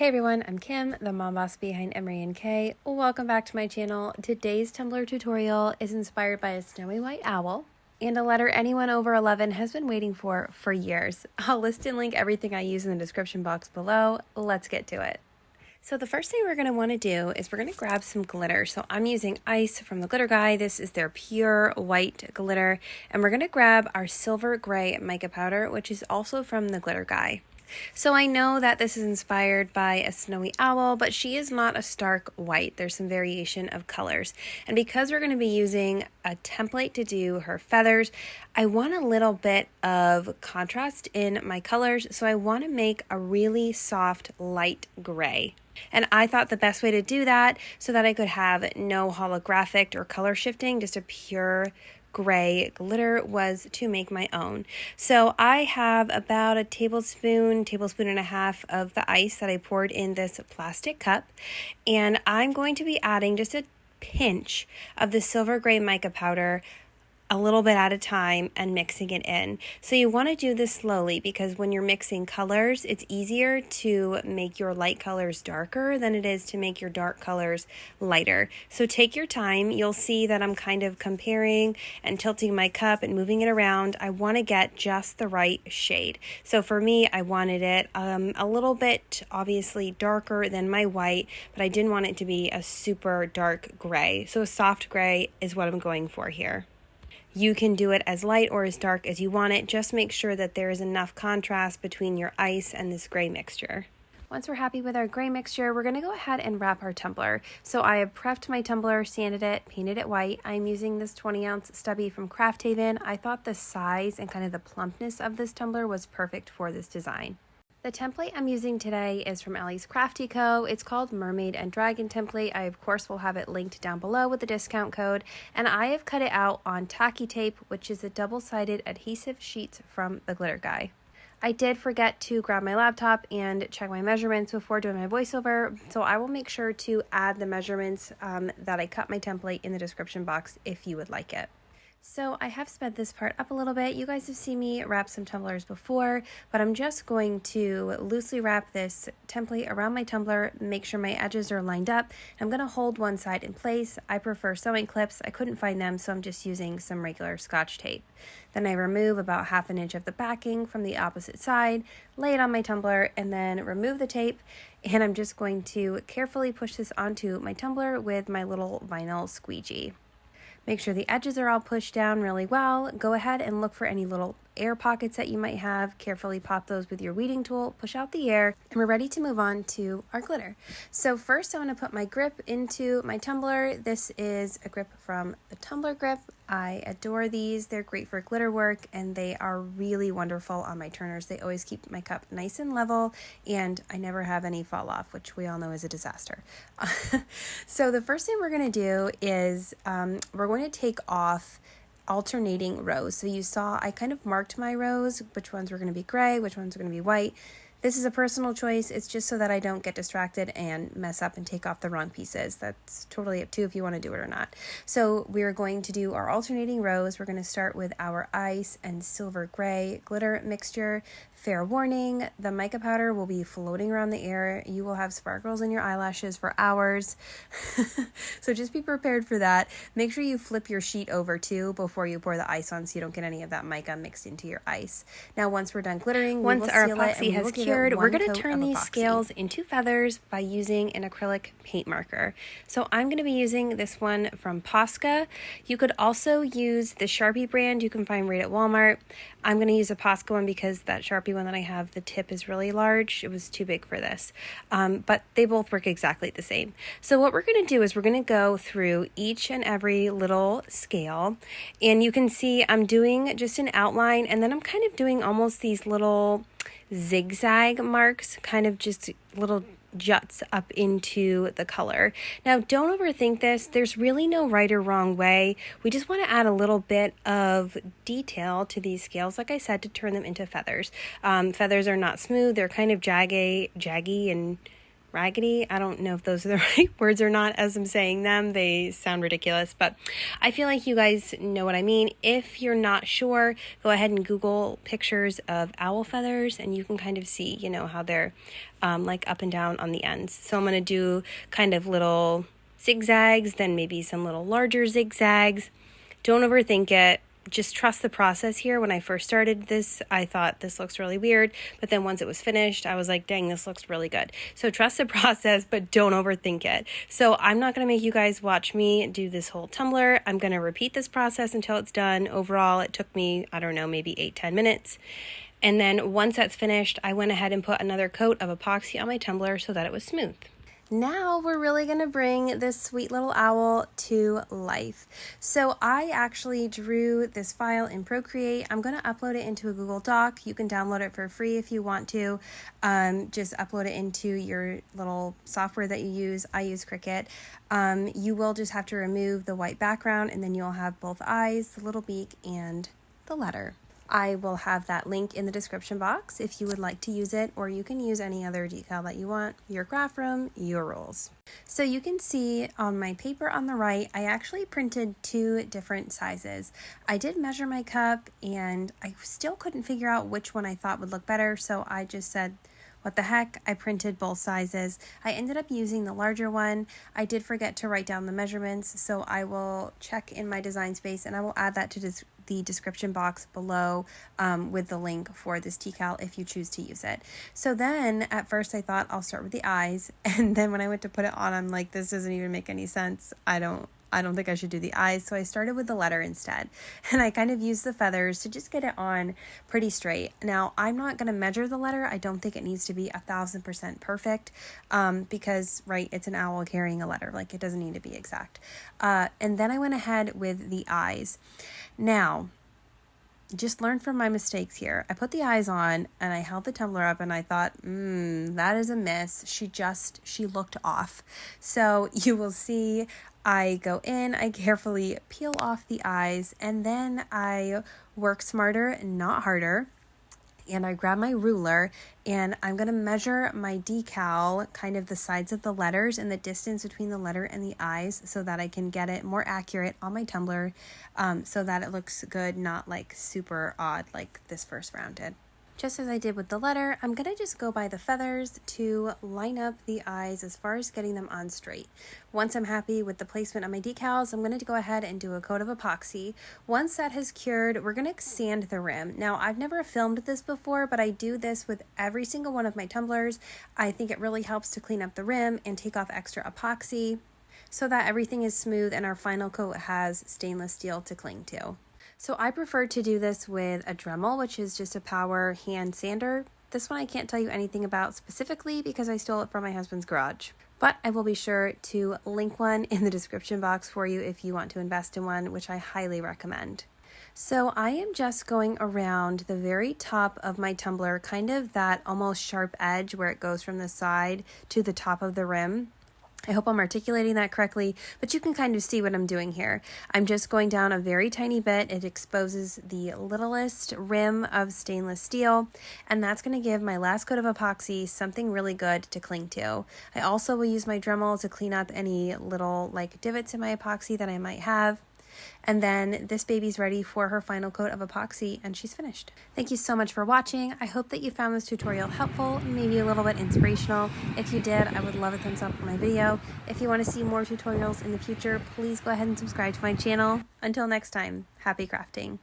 Hey everyone, I'm Kim, the mom boss behind EmeryandK. Welcome back to my channel. Today's Tumbler tutorial is inspired by a snowy white owl and a letter anyone over 11 has been waiting for years. I'll list and link everything I use in the description box below. Let's get to it. So the first thing we're going to want to do is we're going to grab some glitter. So I'm using Ice from the Glitter Guy. This is their pure white glitter. And we're going to grab our silver gray mica powder, which is also from the Glitter Guy. So I know that this is inspired by a snowy owl, but she is not a stark white. There's some variation of colors. And because we're going to be using a template to do her feathers, I want a little bit of contrast in my colors. So I want to make a really soft light gray. And I thought the best way to do that so that I could have no holographic or color shifting, just a pure gray glitter, was to make my own. So I have about a tablespoon and a half of the ice that I poured in this plastic cup, and I'm going to be adding just a pinch of the silver gray mica powder a little bit at a time and mixing it in. So you want to do this slowly because when you're mixing colors, it's easier to make your light colors darker than it is to make your dark colors lighter. So take your time. You'll see that I'm kind of comparing and tilting my cup and moving it around. I want to get just the right shade. So for me, I wanted it a little bit obviously darker than my white, but I didn't want it to be a super dark gray. So a soft gray is what I'm going for here. You can do it as light or as dark as you want it. Just make sure that there is enough contrast between your ice and this gray mixture. Once we're happy with our gray mixture, we're going to go ahead and wrap our tumbler. So I have prepped my tumbler, sanded it, painted it white. I'm using this 20-ounce Stubby from Craft Haven. I thought the size and kind of the plumpness of this tumbler was perfect for this design. The template I'm using today is from Ellie's Crafty Co. It's called Mermaid and Dragon template. I, of course, will have it linked down below with the discount code. And I have cut it out on Tacky tape, which is a double-sided adhesive sheet from the Glitter Guy. I did forget to grab my laptop and check my measurements before doing my voiceover, so I will make sure to add the measurements that I cut my template in the description box if you would like it. So I have sped this part up a little bit. You guys have seen me wrap some tumblers before, but I'm just going to loosely wrap this template around my tumbler, make sure my edges are lined up. I'm going to hold one side in place. I prefer sewing clips. I couldn't find them, so I'm just using some regular Scotch tape. Then I remove about 1/2 inch of the backing from the opposite side, lay it on my tumbler, and then remove the tape. And I'm just going to carefully push this onto my tumbler with my little vinyl squeegee. Make sure the edges are all pushed down really well. Go ahead and look for any little air pockets that you might have. Carefully pop those with your weeding tool, push out the air, and we're ready to move on to our glitter. So first I want to put my grip into my tumbler. This is a grip from the Tumbler grip. I adore these. They're great for glitter work and they are really wonderful on my turners. They always keep my cup nice and level and I never have any fall off, which we all know is a disaster. So the first thing we're going to do is we're going to take off alternating rows. So you saw I kind of marked my rows, which ones were going to be gray, which ones are going to be white. This is a personal choice. It's just so that I don't get distracted and mess up and take off the wrong pieces. That's totally up to you if you want to do it or not. So we're going to do our alternating rows. We're going to start with our ice and silver gray glitter mixture. Fair warning, the mica powder will be floating around the air. You will have sparkles in your eyelashes for hours. So just be prepared for that. Make sure you flip your sheet over too before you pour the ice on so you don't get any of that mica mixed into your ice. Now once we're done glittering, once our epoxy has cured, we're going to turn these scales into feathers by using an acrylic paint marker. So I'm going to be using this one from Posca. You could also use the Sharpie brand you can find right at Walmart. I'm going to use a Posca one because that Sharpie one that I have, the tip is really large. It was too big for this, but they both work exactly the same. So what we're going to do is we're going to go through each and every little scale, and you can see I'm doing just an outline, and then I'm kind of doing almost these little zigzag marks, kind of just little juts up into the color. Now don't overthink this. There's really no right or wrong way. We just want to add a little bit of detail to these scales, like I said, to turn them into feathers. Feathers are not smooth. They're kind of jaggy and raggedy. I don't know if those are the right words or not as I'm saying them. They sound ridiculous, but I feel like you guys know what I mean. If you're not sure, go ahead and Google pictures of owl feathers and you can kind of see, you know, how they're like up and down on the ends. So I'm going to do kind of little zigzags, then maybe some little larger zigzags. Don't overthink it. Just trust the process here. When I first started this, I thought this looks really weird, but then once it was finished, I was like, dang, this looks really good. So trust the process, but don't overthink it. So I'm not going to make you guys watch me do this whole tumbler. I'm going to repeat this process until it's done. Overall, it took me, I don't know, maybe 8-10 minutes. And then once that's finished, I went ahead and put another coat of epoxy on my tumbler so that it was smooth. Now we're really going to bring this sweet little owl to life. So I actually drew this file in Procreate. I'm going to upload it into a Google Doc. You can download it for free if you want to. Just upload it into your little software that you use. I use Cricut. You will just have to remove the white background and then you'll have both eyes, the little beak, and the letter. I will have that link in the description box if you would like to use it, or you can use any other decal that you want. Your craft room, your rules. So you can see on my paper on the right, I actually printed 2 different sizes. I did measure my cup and I still couldn't figure out which one I thought would look better, so I just said, what the heck, I printed both sizes. I ended up using the larger one. I did forget to write down the measurements, so I will check in my design space and I will add that to the description box below with the link for this decal if you choose to use it. So then at first I thought I'll start with the eyes, and then when I went to put it on, I'm like, this doesn't even make any sense. I don't think I should do the eyes, so I started with the letter instead. And I kind of used the feathers to just get it on pretty straight. Now, I'm not going to measure the letter. I don't think it needs to be 1000% perfect because, right, it's an owl carrying a letter. Like, it doesn't need to be exact. And then I went ahead with the eyes. Now, just learn from my mistakes here. I put the eyes on and I held the tumbler up and I thought, that is a miss. She looked off. So you will see I go in, I carefully peel off the eyes, and then I work smarter, not harder. And I grab my ruler and I'm going to measure my decal, kind of the sides of the letters and the distance between the letter and the eyes so that I can get it more accurate on my tumbler so that it looks good, not like super odd like this first round did. Just as I did with the letter, I'm going to just go by the feathers to line up the eyes as far as getting them on straight. Once I'm happy with the placement on my decals, I'm going to go ahead and do a coat of epoxy. Once that has cured, we're going to sand the rim. Now, I've never filmed this before, but I do this with every single one of my tumblers. I think it really helps to clean up the rim and take off extra epoxy so that everything is smooth and our final coat has stainless steel to cling to. So I prefer to do this with a Dremel, which is just a power hand sander. This one I can't tell you anything about specifically because I stole it from my husband's garage. But I will be sure to link one in the description box for you if you want to invest in one, which I highly recommend. So I am just going around the very top of my tumbler, kind of that almost sharp edge where it goes from the side to the top of the rim. I hope I'm articulating that correctly, but you can kind of see what I'm doing here. I'm just going down a very tiny bit. It exposes the littlest rim of stainless steel, and that's going to give my last coat of epoxy something really good to cling to. I also will use my Dremel to clean up any little like divots in my epoxy that I might have. And then this baby's ready for her final coat of epoxy and she's finished. Thank you so much for watching. I hope that you found this tutorial helpful, maybe a little bit inspirational. If you did, I would love a thumbs up on my video. If you want to see more tutorials in the future, please go ahead and subscribe to my channel. Until next time, happy crafting.